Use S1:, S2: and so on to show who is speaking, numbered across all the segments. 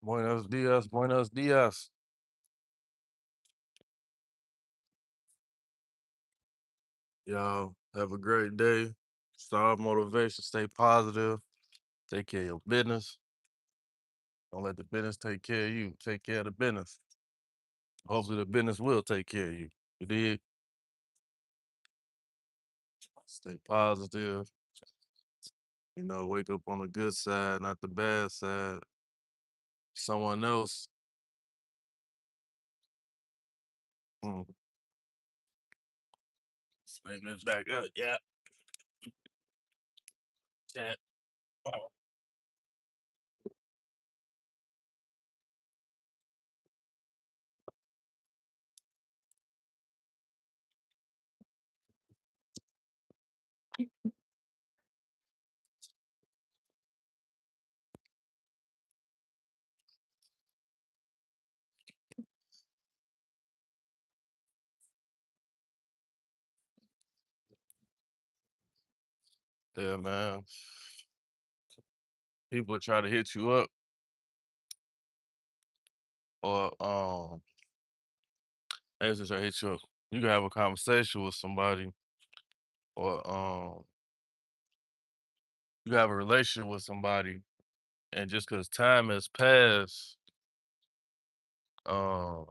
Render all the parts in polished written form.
S1: Buenos dias, buenos dias. Y'all have a great day. Start motivation, stay positive, take care of your business. Don't let the business take care of you. Take care of the business. Hopefully the business will take care of you. You did. Stay positive. Wake up on the good side, not the bad side. Someone else. Mm, Straighten this back up. Yeah. Yeah. Yeah, man. People try to hit you up or they just try to hit you up. You can have a conversation with somebody or you have a relationship with somebody, and just because time has passed, um,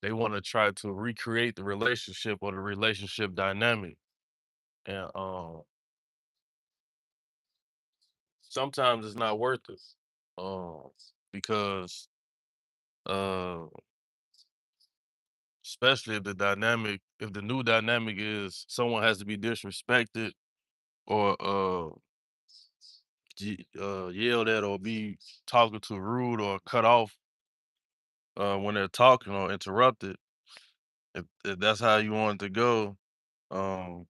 S1: they want to try to recreate the relationship or the relationship dynamic. And sometimes it's not worth it. Um, because uh, especially if the new dynamic is someone has to be disrespected or yelled at or be talking to rude or cut off when they're talking or interrupted. If that's how you want it to go, um,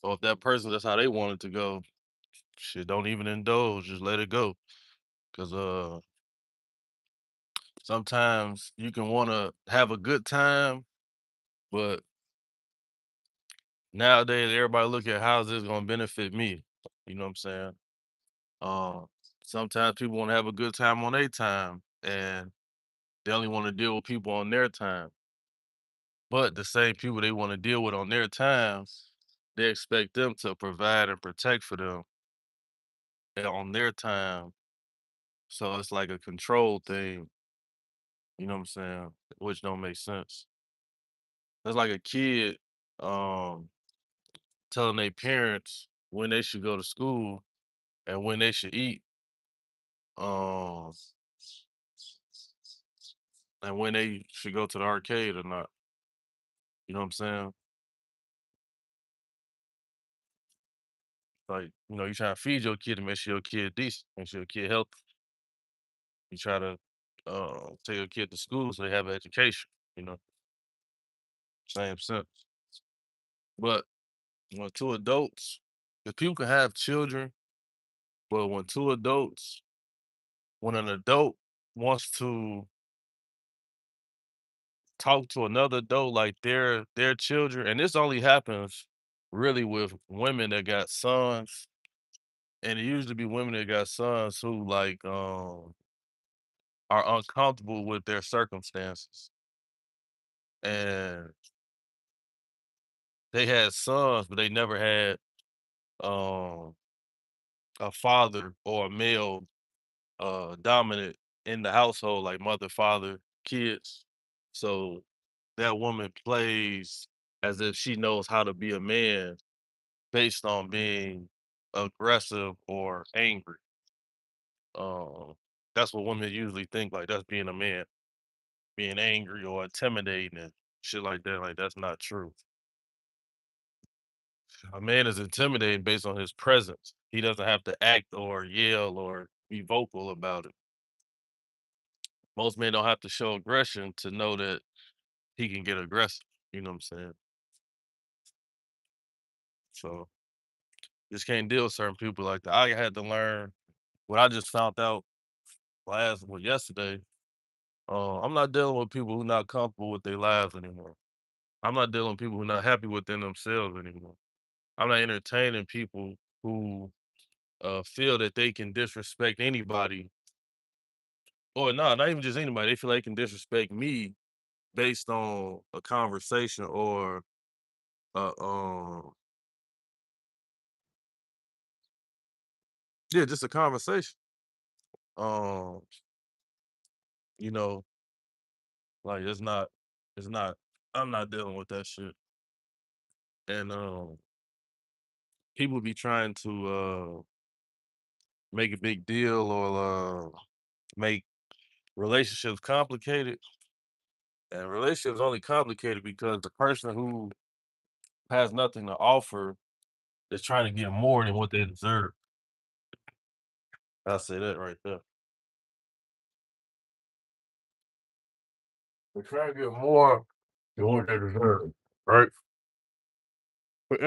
S1: or if that person that's how they want it to go, shit, don't even indulge, just let it go. Cause sometimes you can wanna have a good time, but nowadays everybody look at how's this gonna benefit me. You know what I'm saying? Um, Sometimes people wanna have a good time on their time and they only wanna deal with people on their time. But the same people they wanna deal with on their time, they expect them to provide and protect for them on their time. So it's like a control thing, you know what I'm saying? Which don't make sense. It's like a kid um telling their parents when they should go to school and when they should eat, um, and when they should go to the arcade or not. You know what I'm saying? Like, you trying to feed your kid and make sure your kid decent, make sure your kid healthy. You try to take your kid to school so they have an education, you know, same sense. But when two adults, if people can have children, but when two adults, when an adult wants to talk to another adult like their children, and this only happens really with women that got sons, and it usually be women that got sons who like are uncomfortable with their circumstances. And they had sons, but they never had um a father or a male dominant in the household, like mother, father, kids. So that woman plays as if she knows how to be a man based on being aggressive or angry. Um, that's what women usually think, like that's being a man, being angry or intimidating and shit like that. Like that's not true. A man is intimidating based on his presence. He doesn't have to act or yell or be vocal about it. Most men don't have to show aggression to know that he can get aggressive. You know what I'm saying? So just can't deal with certain people like that. I had to learn what I just found out yesterday. I'm not dealing with people who not comfortable with their lives anymore. I'm not dealing with people who not happy within themselves anymore. I'm not entertaining people who feel that they can disrespect anybody or no, not even just anybody. They feel they can disrespect me based on a conversation or uh um yeah, just a conversation. Um, you know, like it's not I'm not dealing with that shit. And people be trying to make a big deal or make relationships complicated. And relationships only complicated because the person who has nothing to offer is trying to get more than what they deserve. I'll say that right there. They're trying to get more than what they deserve, right? But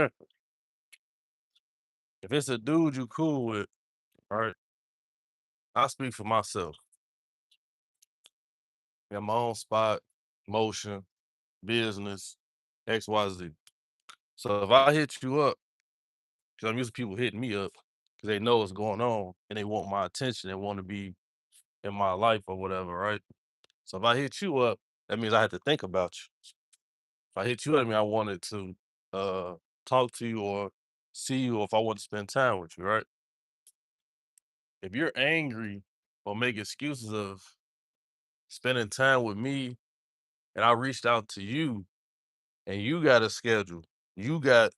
S1: if it's a dude you cool with, right? I speak for myself. Got my own spot, motion, business, XYZ. So if I hit you up, because I'm used to people hitting me up because they know what's going on and they want my attention, they want to be in my life or whatever, right? So if I hit you up, that means I had to think about you. If I hit you up, I mean I wanted to uh talk to you or see you or if I want to spend time with you, right? If you're angry or make excuses of spending time with me and I reached out to you and you got a schedule, you got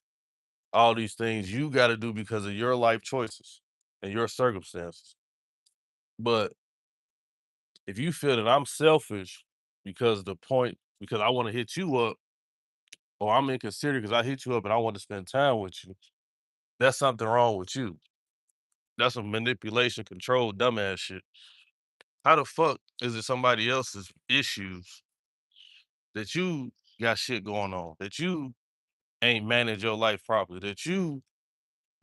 S1: all these things you got to do because of your life choices and your circumstances. But if you feel that I'm selfish because I want to hit you up or I'm inconsiderate because I hit you up and I want to spend time with you, that's something wrong with you. That's some manipulation, control, dumbass shit. How the fuck is it somebody else's issues that you got shit going on, that you ain't manage your life properly, that you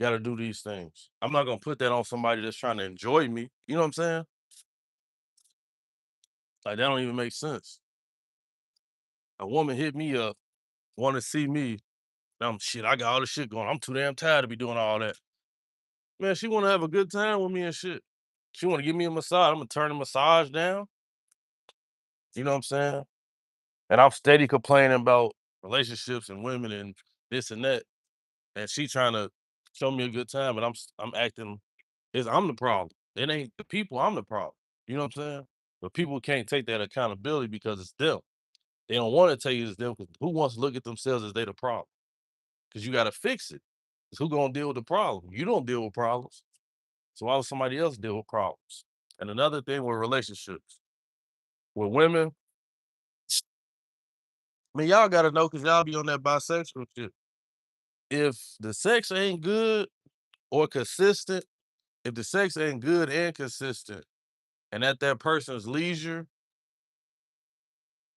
S1: gotta do these things? I'm not gonna put that on somebody that's trying to enjoy me. You know what I'm saying? Like that don't even make sense. A woman hit me up, want to see me. Shit, I got all this shit going. I'm too damn tired to be doing all that. Man, she wanna have a good time with me and shit. She wanna give me a massage. I'm gonna turn the massage down. You know what I'm saying? And I'm steady complaining about relationships and women and this and that. And she trying to show me a good time, but I'm acting is I'm the problem. It ain't the people, I'm the problem. You know what I'm saying? But people can't take that accountability because it's them. They don't want to tell you it's them because who wants to look at themselves as they the problem? Because you got to fix it. 'Cause who gonna deal with the problem? You don't deal with problems. So why would somebody else deal with problems? And another thing with relationships, with women, I mean, y'all gotta know because y'all be on that bisexual shit. If the sex ain't good or consistent, if the sex ain't good and consistent, and at that person's leisure,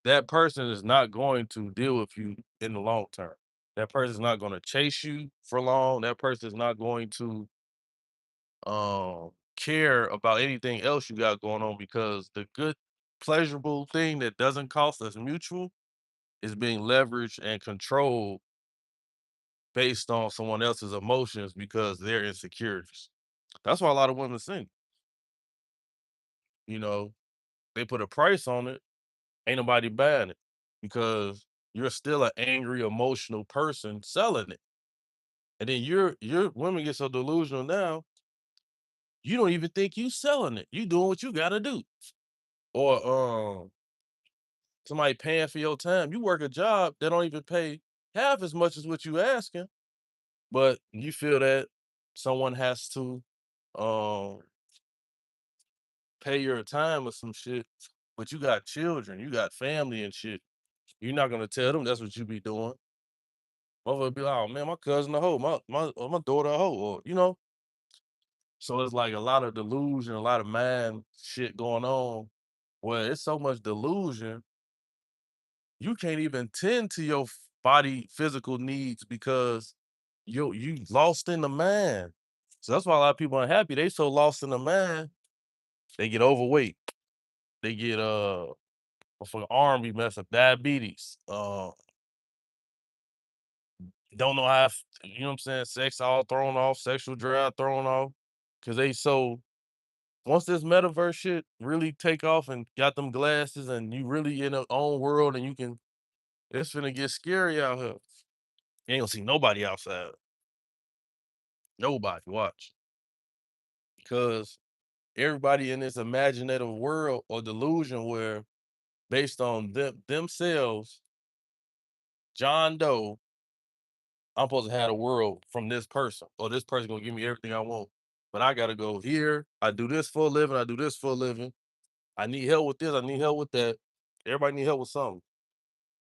S1: that person is not going to deal with you in the long term. That person's not going to chase you for long. That person is not going to care about anything else you got going on because the good, pleasurable thing that doesn't cost us mutual is being leveraged and controlled based on someone else's emotions because their insecurities. That's why a lot of women sing. You know, they put a price on it. Ain't nobody buying it because you're still an angry, emotional person selling it. And then your women get so delusional now, you don't even think you selling it. You doing what you gotta do. Or somebody paying for your time. You work a job that don't even pay half as much as what you asking, but you feel that someone has to um pay your time or some shit, but you got children, you got family and shit. You're not gonna tell them that's what you be doing. Motherfucker be like, "Oh man, my cousin a hoe, my daughter a hoe," or you know. So it's like a lot of delusion, a lot of mind shit going on. Where it's so much delusion, you can't even tend to your body physical needs because you lost in the mind. So that's why a lot of people are unhappy. They so lost in the mind, they get overweight. They get for arm be messed up, diabetes. Don't know how, you know what I'm saying? Sex all thrown off, sexual drive thrown off, because they so Once this metaverse shit really take off and got them glasses and you really in a own world and you can it's finna get scary out here. You ain't gonna see nobody outside. Nobody. Watch. Because everybody in this imaginative world or delusion where based on themselves, John Doe, I'm supposed to have a world from this person, or this person gonna give me everything I want. But I gotta go here. I do this for a living. I do this for a living. I need help with this. I need help with that. Everybody need help with something.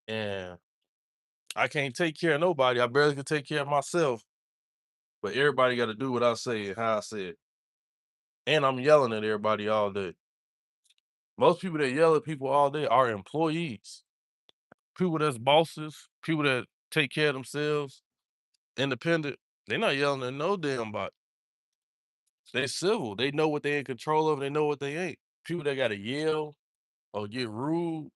S1: And I can't take care of nobody. I barely can take care of myself. But everybody got to do what I say and how I say it. And I'm yelling at everybody all day. Most people that yell at people all day are employees. People that's bosses, people that take care of themselves, independent. They're not yelling at no damn body. They civil. They know what they in control of. They know what they ain't. People that got to yell or get rude,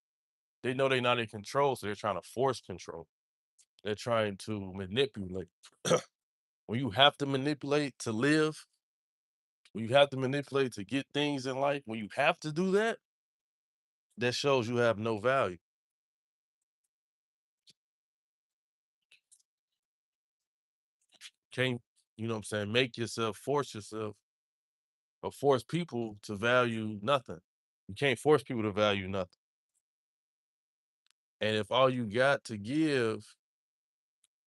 S1: they know they're not in control, so they're trying to force control. They're trying to manipulate. When you have to manipulate to live, when you have to manipulate to get things in life, when you have to do that, that shows you have no value. Can't, you know what I'm saying, make yourself, or force people to value nothing. You can't force people to value nothing. And if all you got to give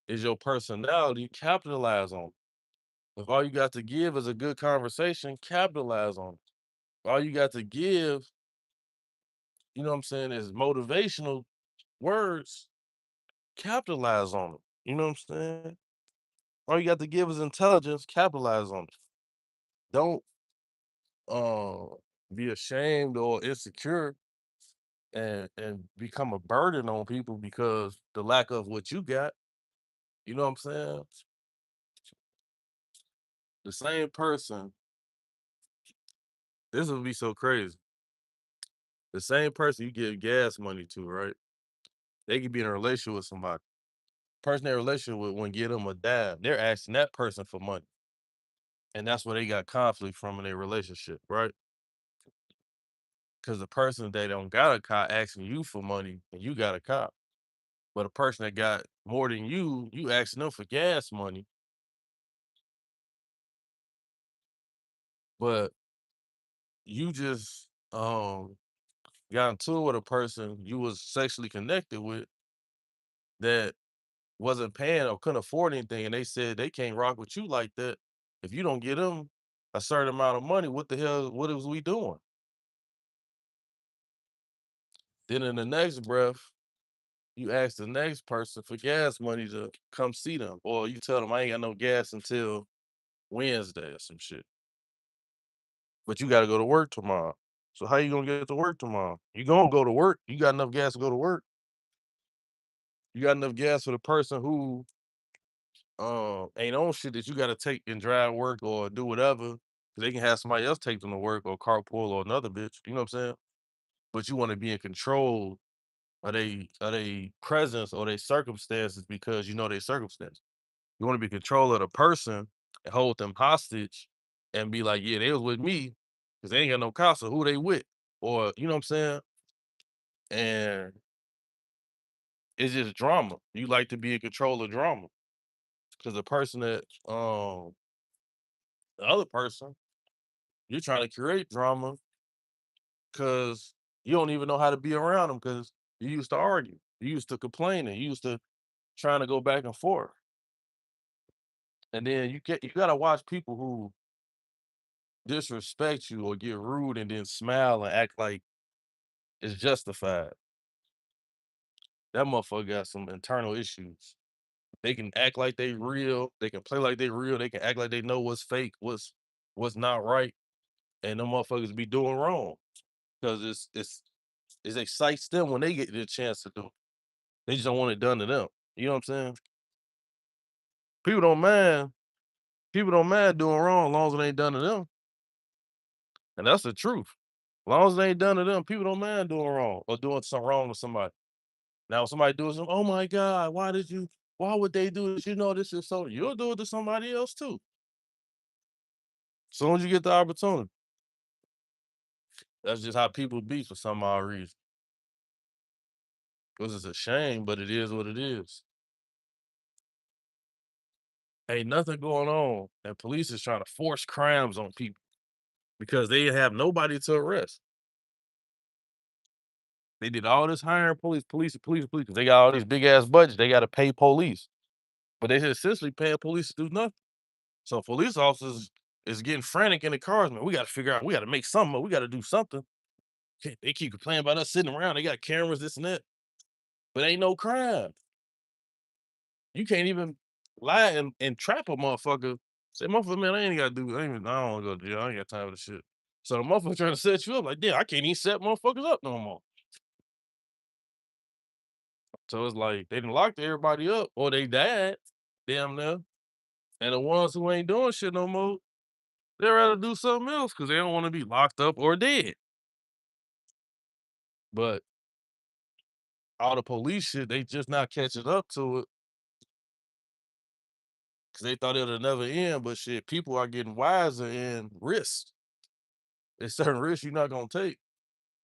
S1: is your personality, capitalize on it. If all you got to give is a good conversation, capitalize on it. If all you got to give, you know what I'm saying, is motivational words, capitalize on it. You know what I'm saying? All you got to give is intelligence, capitalize on it. Don't uh, be ashamed or insecure and become a burden on people because the lack of what you got. You know what I'm saying? The same person, this would be so crazy. The same person you give gas money to, right? They could be in a relationship with somebody. Person they're in a relationship with wouldn't give them a dime. They're asking that person for money. And that's where they got conflict from in their relationship, right? Because the person they don't got a car asking you for money and you got a car. But a person that got more than you asking them for gas money, but you just got into it with a person you was sexually connected with that wasn't paying or couldn't afford anything, and they said they can't rock with you like that. If you don't get them a certain amount of money, what the hell? What is we doing? Then in the next breath, you ask the next person for gas money to come see them, or you tell them I ain't got no gas until Wednesday or some shit. But you got to go to work tomorrow. So how you gonna get to work tomorrow? You gonna go to work? You got enough gas to go to work? You got enough gas for the person who ain't on shit that you got to take and drive work or do whatever? 'Cause they can have somebody else take them to work or carpool or another bitch. You know what I'm saying? But you want to be in control of they presence or their circumstances because you know their circumstances. You want to be in control of the person and hold them hostage and be like, yeah, they was with me because they ain't got no casa. Who they with? Or you know what I'm saying? And it's just drama. You like to be in control of drama because the person that the other person, you're trying to create drama because you don't even know how to be around them because you used to argue, you used to complaining, you used to trying to go back and forth, and then you gotta watch people who disrespect you or get rude and then smile and act like it's justified. That motherfucker got some internal issues. They can act like they real, they can play like they real, they can act like they know what's fake, what's not right, and them motherfuckers be doing wrong because it excites them when they get the chance to do it. They just don't want it done to them. You know what I'm saying? People don't mind. People don't mind doing wrong as long as it ain't done to them. And that's the truth. As long as it ain't done to them, people don't mind doing wrong or doing something wrong to somebody. Now, if somebody doing something, oh my God, why would they do this? You know, this is so, you'll do it to somebody else too. As soon as you get the opportunity. That's just how people be for some odd reason. This is a shame, but it is what it is. Ain't nothing going on, and police is trying to force crimes on people because they have nobody to arrest. They did all this hiring police, because they got all these big ass budgets. They got to pay police, but they essentially paying police to do nothing. So police officers is getting frantic in the cars, man. We got to figure out. We got to make something. We got to do something. They keep complaining about us sitting around. They got cameras, this and that, but ain't no crime. You can't even lie and trap a motherfucker. Say, motherfucker, man, I ain't got to do. I don't want to go to jail. I ain't got time for this shit. So the motherfucker trying to set you up like, damn, I can't even set motherfuckers up no more. So it's like they done locked everybody up or they died, damn near. And the ones who ain't doing shit no more, they'd rather do something else because they don't want to be locked up or dead. But all the police shit, they just not catching up to it because they thought it'll never end. But shit, people are getting wiser in risks. There's certain risks you're not gonna take.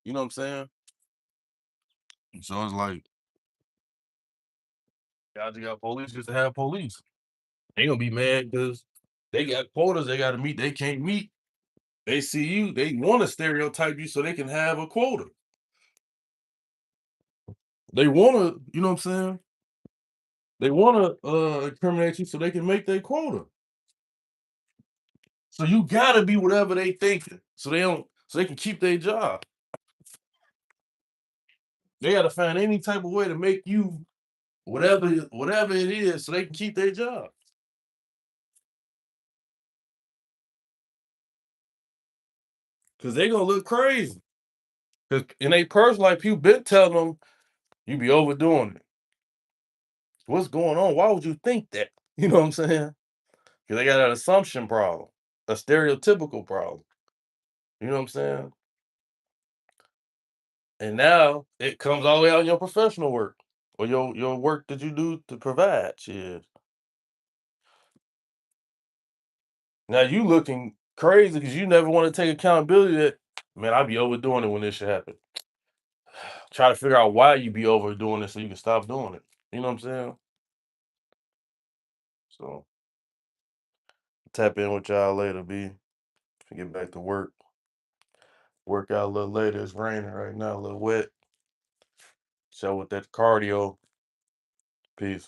S1: You know what I'm saying? So it's like, y'all just got police just to have police. They gonna be mad because they got quotas they gotta meet, they can't meet. They see you, they wanna stereotype you so they can have a quota. They wanna, you know what I'm saying? They wanna incriminate you so they can make their quota. So you gotta be whatever they thinking. So they can keep their job. They gotta find any type of way to make you whatever it is so they can keep their job. Cause they gonna look crazy. Cause in their personal life, people been telling them you be overdoing it. What's going on? Why would you think that? You know what I'm saying? Because they got an assumption problem, a stereotypical problem. You know what I'm saying? And now it comes all the way out in your professional work or your work that you do to provide. Shit. Now you looking crazy because you never want to take accountability that, man, I be overdoing it when this shit happen. Try to figure out why you be overdoing it so you can stop doing it. You know what I'm saying? So tap in with y'all later, B. Get back to work. Work out a little later. It's raining right now, a little wet. So with that cardio, peace.